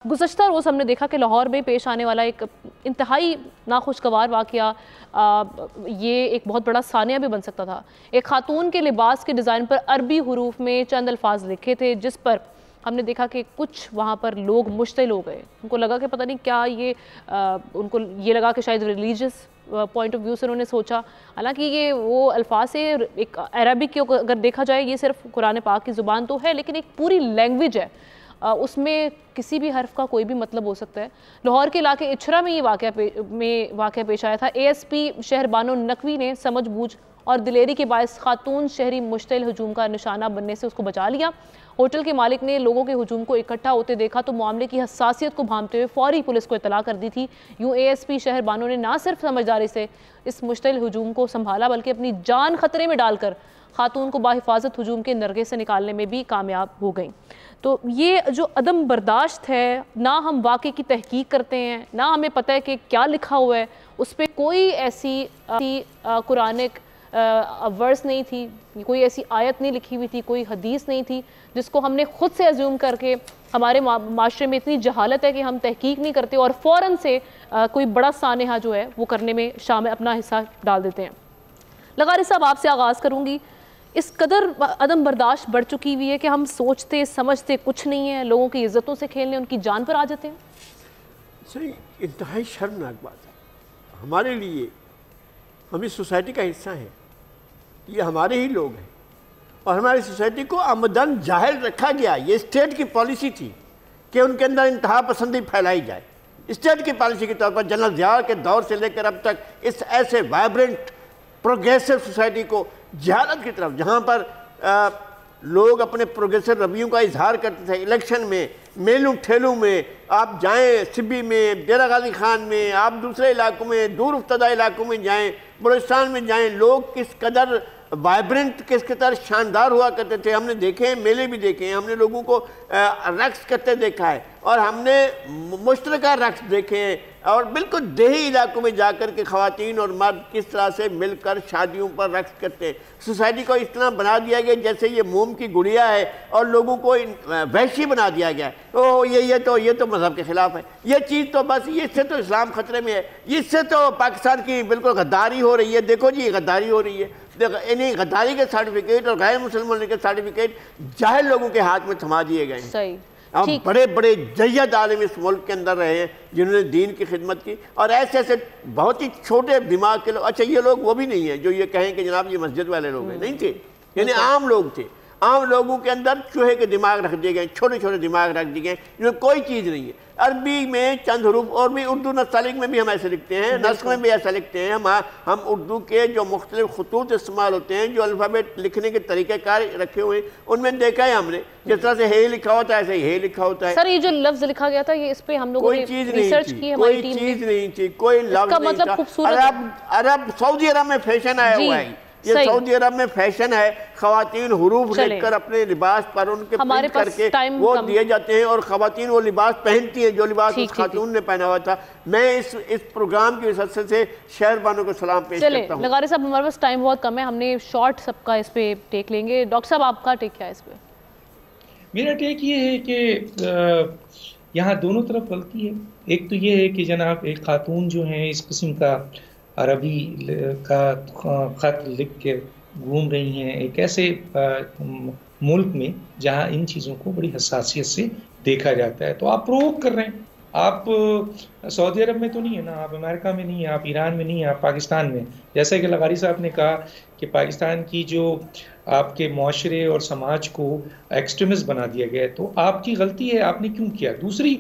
गुज़श्ता रोज़ हमने देखा कि लाहौर में पेश आने वाला एक इंतहाई नाखुशगवार वाक़या ये एक बहुत बड़ा सानिया भी बन सकता था। एक खातून के लिबास के डिज़ाइन पर अरबी हरूफ में चंद अल्फाज लिखे थे, जिस पर हमने देखा कि कुछ वहाँ पर लोग मुश्तिल हो गए। उनको लगा कि पता नहीं क्या ये उनको ये लगा कि शायद रिलीजियस पॉइंट ऑफ व्यू से उन्होंने सोचा। हालांकि ये वो अल्फाज से एक अरबिक की अगर देखा जाए, ये सिर्फ कुरान पाक की ज़ुबान तो है, लेकिन एक पूरी लैंग्वेज है, उसमें किसी भी हर्फ का कोई भी मतलब हो सकता है। लाहौर के इलाके इछरा में ये वाक़या पेश आया था। ASP शहर बानो नकवी ने समझ बूझ और दिलेरी के बायस खातून शहरी मुश्तिल हजूम का निशाना बनने से उसको बचा लिया। होटल के मालिक ने लोगों के हजूम को इकट्ठा होते देखा तो मामले की हसासियत को भांपते हुए फौरी पुलिस को इतला कर दी थी। यूँ ASP शहर बानो ने ना सिर्फ समझदारी से इस मुश्तिल हजूम को संभाला, बल्कि अपनी जान खतरे में डालकर खातून को बाहिफाजत हजूम के नरगे से निकालने में भी कामयाब हो गई। तो ये जो अदम बर्दाश्त है, ना हम वाक़े की तहकीक करते हैं, ना हमें पता है कि क्या लिखा हुआ है, उस पर कोई ऐसी कुरानिक वर्स नहीं थी, कोई ऐसी आयत नहीं लिखी हुई थी, कोई हदीस नहीं थी, जिसको हमने ख़ुद से अज्यूम करके हमारे माशरे में इतनी जहालत है कि हम तहकीक नहीं करते और फ़ौरन से कोई बड़ा सानेहा जो है वो करने में शामिल अपना हिस्सा डाल देते हैं। लगारी साहब, आपसे आगाज़ करूँगी। इस कदर अदम बर्दाश्त बढ़ चुकी हुई है कि हम सोचते समझते कुछ नहीं है, लोगों की इज़्ज़तों से खेलने, उनकी जान पर आ जाते हैं। सही इंतहाई शर्मनाक बात है हमारे लिए। हम इस सोसाइटी का हिस्सा हैं, ये हमारे ही लोग हैं और हमारी सोसाइटी को आमदन जाहिर रखा गया। ये स्टेट की पॉलिसी थी कि उनके अंदर इंतहा पसंदी फैलाई जाए। स्टेट की पॉलिसी के तौर पर जनरल ज़िया के दौर से लेकर अब तक इस ऐसे वाइब्रेंट प्रोग्रेसिव सोसाइटी को जहालत की तरफ, जहाँ पर लोग अपने प्रोग्रेसिव रवैयों का इजहार करते थे, इलेक्शन में, मेलों ठेलों में, आप जाएं सिब्बी में, डेरा गाजी खान में, आप दूसरे इलाकों में, दूर उफ्तादा इलाकों में जाएं, बलूचिस्तान में जाएं, लोग किस कदर वाइब्रेंट, किस कदर शानदार हुआ करते थे। हमने देखे हैं, मेले भी देखे हैं, हमने लोगों को रक्स करते देखा है और हमने मुश्तरका रक्स देखे हैं और बिल्कुल देही इलाकों में जाकर के ख़वातीन और मर्द किस तरह से मिलकर शादियों पर रक्स करते हैं। सोसाइटी को इस तरह बना दिया गया जैसे ये मोम की गुड़िया है और लोगों को वहशी बना दिया गया है। तो ये तो मज़हब के ख़िलाफ़ है। ये चीज़ तो बस, इससे तो इस्लाम ख़तरे में है, इससे तो पाकिस्तान की बिल्कुल गद्दारी हो रही है। देखो जी, गद्दारी हो रही है। देखो, इन्हीं गद्दारी के सर्टिफिकेट और गैर मुसलमान के सर्टिफिकेट जाहिल लोगों के हाथ में थमा दिए गए हैं। सही। अब बड़े बड़े जय्यद आलिम इस मुल्क के अंदर रहे हैं जिन्होंने दीन की खिदमत की और ऐसे ऐसे बहुत ही छोटे दिमाग के लोग। अच्छा, ये लोग वो भी नहीं है जो ये कहें कि जनाब ये मस्जिद वाले लोग हैं, नहीं थे, यानी आम लोग थे। आम लोगों के अंदर चूहे के दिमाग रख दिए गए, छोटे छोटे दिमाग रख दिए गए, जिनमें कोई चीज़ नहीं है। अरबी में चंद हरूफ और भी उर्दू नस्तालिक में भी हम ऐसे लिखते हैं, नस्ख में भी ऐसा लिखते हैं। हम उर्दू के जो मुख्तलिफ खतूत इस्तेमाल होते हैं, जो अल्फ़ाबेट लिखने के तरीक़ेकार रखे हुए हैं, उनमें देखा है हमने, जिस तरह से हे लिखा होता है ऐसे हे लिखा होता है। सर, ये जो लफ्ज़ लिखा गया था, ये इस पे हम लोगों ने रिसर्च की है, कोई चीज़ नहीं थी, कोई लफ्ज़ नहीं था। अरब सऊदी अरब में फैशन आया हुआ है, ये सऊदी अरब में फैशन है। ख़वातीन हुरूफ लिखकर अपने लिबास पर उनके प्रिंट करके वो दिए जाते हैं और ख़वातीन वो लिबास पहनती हैं जो लिबास उस खातून ने पहना हुआ था। मैं इस प्रोग्राम की वजह से शहर बानों को सलाम पेश करता हूँ। लगारी साहब, हमारे पास टाइम बहुत कम है, हमने शॉर्ट सबका इस पे टेक लेंगे। डॉक्टर साहब, आपका टेक क्या है इस पे? मेरा टेक ये है कि यहाँ दोनों तरफ गलती है। एक तो ये है कि जनाब एक खातून जो है इस किस्म का अरबी का ख़त लिख के घूम रही हैं एक ऐसे मुल्क में जहाँ इन चीज़ों को बड़ी हसासियत से देखा जाता है। तो आप प्रोवोक कर रहे हैं। आप सऊदी अरब में तो नहीं है ना, आप अमेरिका में नहीं है, आप ईरान में नहीं है, आप पाकिस्तान में। जैसे कि लगारी साहब ने कहा कि पाकिस्तान की जो आपके माशरे और समाज को एक्सट्रीमिस्ट बना दिया गया है, तो आपकी गलती है, आपने क्यों किया। दूसरी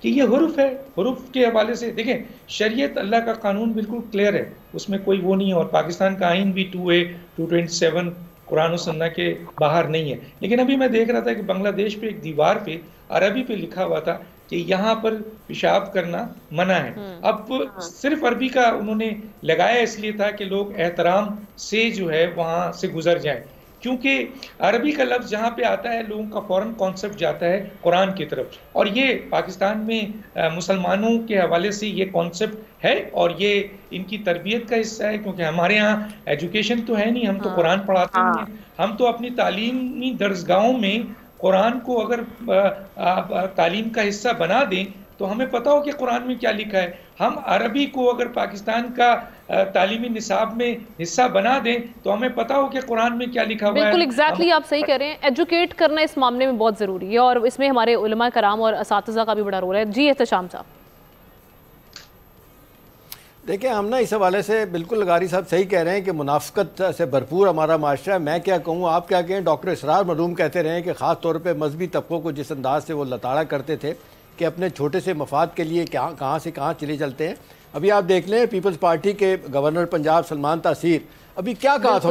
कि ये हुरूफ है, हुरूफ के हवाले से देखें, शरीयत अल्लाह का कानून बिल्कुल क्लियर है, उसमें कोई वो नहीं है। और पाकिस्तान का आइन भी 2A 227 कुरान और सुन्ना के बाहर नहीं है। लेकिन अभी मैं देख रहा था कि बांग्लादेश पे एक दीवार पे अरबी पे लिखा हुआ था कि यहाँ पर पेशाब करना मना है। अब सिर्फ अरबी का उन्होंने लगाया इसलिए था कि लोग एहतराम से जो है वहाँ से गुजर जाएं, क्योंकि अरबी का लफ्ज़ जहाँ पे आता है लोगों का फ़ौरन कॉन्सेप्ट जाता है कुरान की तरफ। और ये पाकिस्तान में मुसलमानों के हवाले से ये कॉन्सेप्ट है और ये इनकी तरबियत का हिस्सा है, क्योंकि हमारे यहाँ एजुकेशन तो है नहीं, हम तो कुरान पढ़ाते हैं, हम तो अपनी तालीमी दर्सगाहों में قرآن کو اگر تعلیم کا حصہ بنا دیں تو ہمیں پتہ ہو کہ قرآن میں کیا لکھا ہے. ہم عربی کو اگر پاکستان کا تعلیمی نصاب میں حصہ بنا دیں تو ہمیں پتہ ہو کہ قرآن میں کیا لکھا ہوا ہے. بالکل ایگزیکٹلی آپ صحیح کہہ رہے ہیں. ایجوکیٹ کرنا اس معاملے میں بہت ضروری ہے اور اس میں ہمارے علماء کرام اور اساتذہ کا بھی بڑا رول ہے. جی احتشام صاحب. دیکھیں ہم نا اس حوالے سے بالکل غاری صاحب صحیح کہہ رہے ہیں کہ منافقت سے بھرپور ہمارا معاشرہ ہے. میں کیا کہوں آپ کیا کہیں. ڈاکٹر اسرار مرحوم کہتے رہے ہیں کہ خاص طور پہ مذہبی طبقوں کو جس انداز سے وہ لتاڑا کرتے تھے کہ اپنے چھوٹے سے مفاد کے لیے کہاں سے کہاں چلے چلتے ہیں. ابھی آپ دیکھ لیں پیپلز پارٹی کے گورنر پنجاب سلمان تاثیر ابھی کیا کہا تھا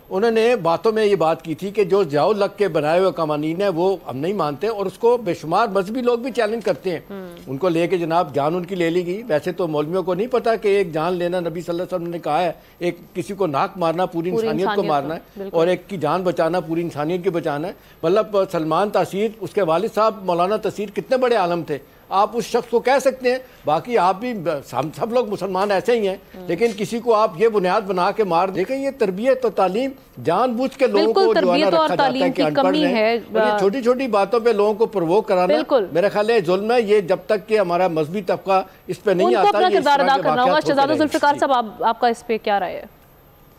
انہوں نے باتوں میں یہ بات کی تھی کہ جو ضیاء الحق کے بنائے ہوئے قوانین ہیں وہ ہم نہیں مانتے اور اس کو بے شمار مذہبی لوگ بھی چیلنج کرتے ہیں. ان کو لے کے جناب جان ان کی لے لی گئی. ویسے تو مولویوں کو نہیں پتا کہ ایک جان لینا نبی صلی اللہ علیہ وسلم نے کہا ہے ایک کسی کو ناک مارنا پوری انسانیت کو مارنا ہے اور ایک کی جان بچانا پوری انسانیت کی بچانا ہے. مطلب سلمان تاثیر اس کے والد صاحب مولانا تاثیر کتنے بڑے عالم تھے. آپ اس شخص کو کہہ سکتے ہیں. باقی آپ بھی سب لوگ مسلمان ایسے ہی ہیں لیکن کسی کو آپ یہ بنیاد بنا کے مار دیکھیں. یہ تربیت اور تعلیم جان بوجھ کے لوگوں کو جو ہے نا رکھا جاتا ہے کہ ان پڑھ ہیں. یہ چھوٹی چھوٹی باتوں پہ لوگوں کو پرووک کرانا میرے خیال ہے ظلم ہے. یہ جب تک کہ ہمارا مذہبی طبقہ اس پہ نہیں آتا اپنا کردار ادا کرنا ہوگا. شہزادہ ذوالفقار صاحب آپ کا اس پہ کیا رائے ہے؟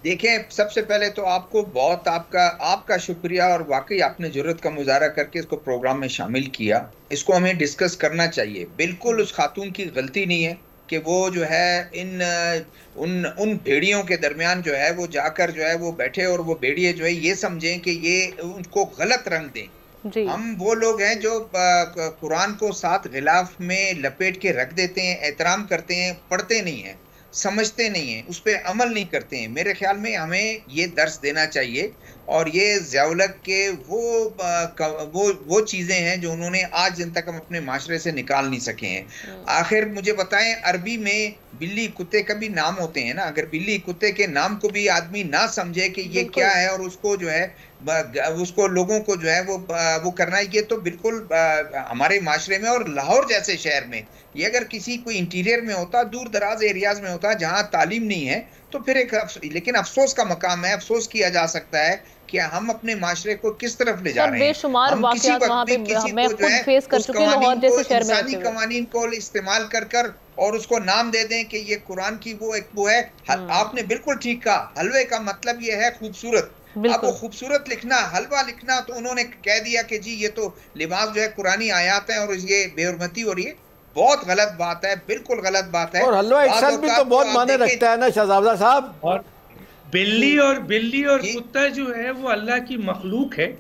دیکھیں سب سے پہلے تو آپ کو بہت آپ کا شکریہ اور واقعی آپ نے جرأت کا مظاہرہ کر کے اس کو پروگرام میں شامل کیا. اس کو ہمیں ڈسکس کرنا چاہیے. بالکل اس خاتون کی غلطی نہیں ہے کہ وہ جو ہے ان بھیڑیوں کے درمیان جو ہے وہ جا کر جو ہے وہ بیٹھے اور وہ بھیڑیے جو ہے یہ سمجھیں کہ یہ ان کو غلط رنگ دیں. ہم وہ لوگ ہیں جو قرآن کو 7 غلاف میں لپیٹ کے رکھ دیتے ہیں, احترام کرتے ہیں, پڑھتے نہیں ہیں, سمجھتے نہیں ہیں, اس پہ عمل نہیں کرتے ہیں. میرے خیال میں ہمیں یہ درس دینا چاہیے اور یہ ضیاء الحق کے وہ چیزیں ہیں جو انہوں نے آج دن تک ہم اپنے معاشرے سے نکال نہیں سکے ہیں. آخر مجھے بتائیں عربی میں بلی کتے کا بھی نام ہوتے ہیں نا. اگر بلی کتے کے نام کو بھی آدمی نہ سمجھے کہ یہ کیا ہے اور اس کو جو ہے اس کو لوگوں کو جو ہے وہ کرنا ہے, یہ تو بالکل ہمارے معاشرے میں اور لاہور جیسے شہر میں یہ اگر کسی کوئی انٹیریئر میں ہوتا, دور دراز ایریاز میں ہوتا جہاں تعلیم نہیں ہے تو پھر لیکن افسوس کا مقام ہے. افسوس کیا جا سکتا ہے کہ ہم اپنے معاشرے کو کس طرف لے جا رہے ہیں. بے شمار واقعات وہاں پہ میں خود فیس کر چکی ہوں لاہور جیسے شہر میں. انسانی قوانین کو استعمال کر اور اس کو نام دے دیں کہ یہ قرآن کی وہ ہے. آپ نے بالکل ٹھیک کہا, حلوے کا مطلب یہ ہے خوبصورت. اب وہ خوبصورت لکھنا, حلوہ لکھنا, تو انہوں نے کہہ دیا کہ جی یہ تو لباس جو ہے قرآنی آیات ہیں اور یہ بے حرمتی ہو رہی ہے. بہت غلط بات ہے, بالکل غلط بات ہے. اور حلوہ اکثر بھی تو بہت معنی رکھتا ہے نا شہزادہ صاحب. اور بلی اور کتا جو ہے وہ اللہ کی مخلوق ہے.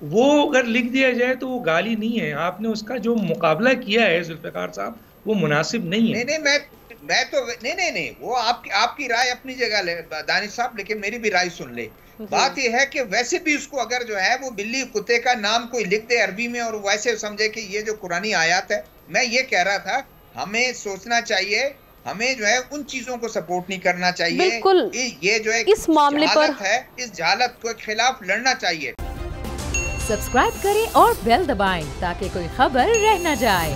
وہ اگر لکھ دیا جائے تو وہ گالی نہیں ہے. آپ نے اس کا جو مقابلہ کیا ہے ذوالفقار صاحب وہ مناسب نہیں ہے. میں تو نہیں وہ آپ کی رائے اپنی جگہ لے دانش صاحب, لیکن میری بھی رائے سن لے. بات یہ ہے کہ ویسے بھی اس کو اگر جو ہے وہ بلی کتے کا نام کوئی لکھ دے عربی میں اور ویسے سمجھے کہ یہ جو قرآنی آیات ہے, میں یہ کہہ رہا تھا ہمیں سوچنا چاہیے, ہمیں جو ہے ان چیزوں کو سپورٹ نہیں کرنا چاہیے. بالکل یہ جو اس معاملے پر ہے, اس جہالت کے خلاف لڑنا چاہیے. سبسکرائب کریں اور بیل دبائیں تاکہ کوئی خبر رہ نہ جائے.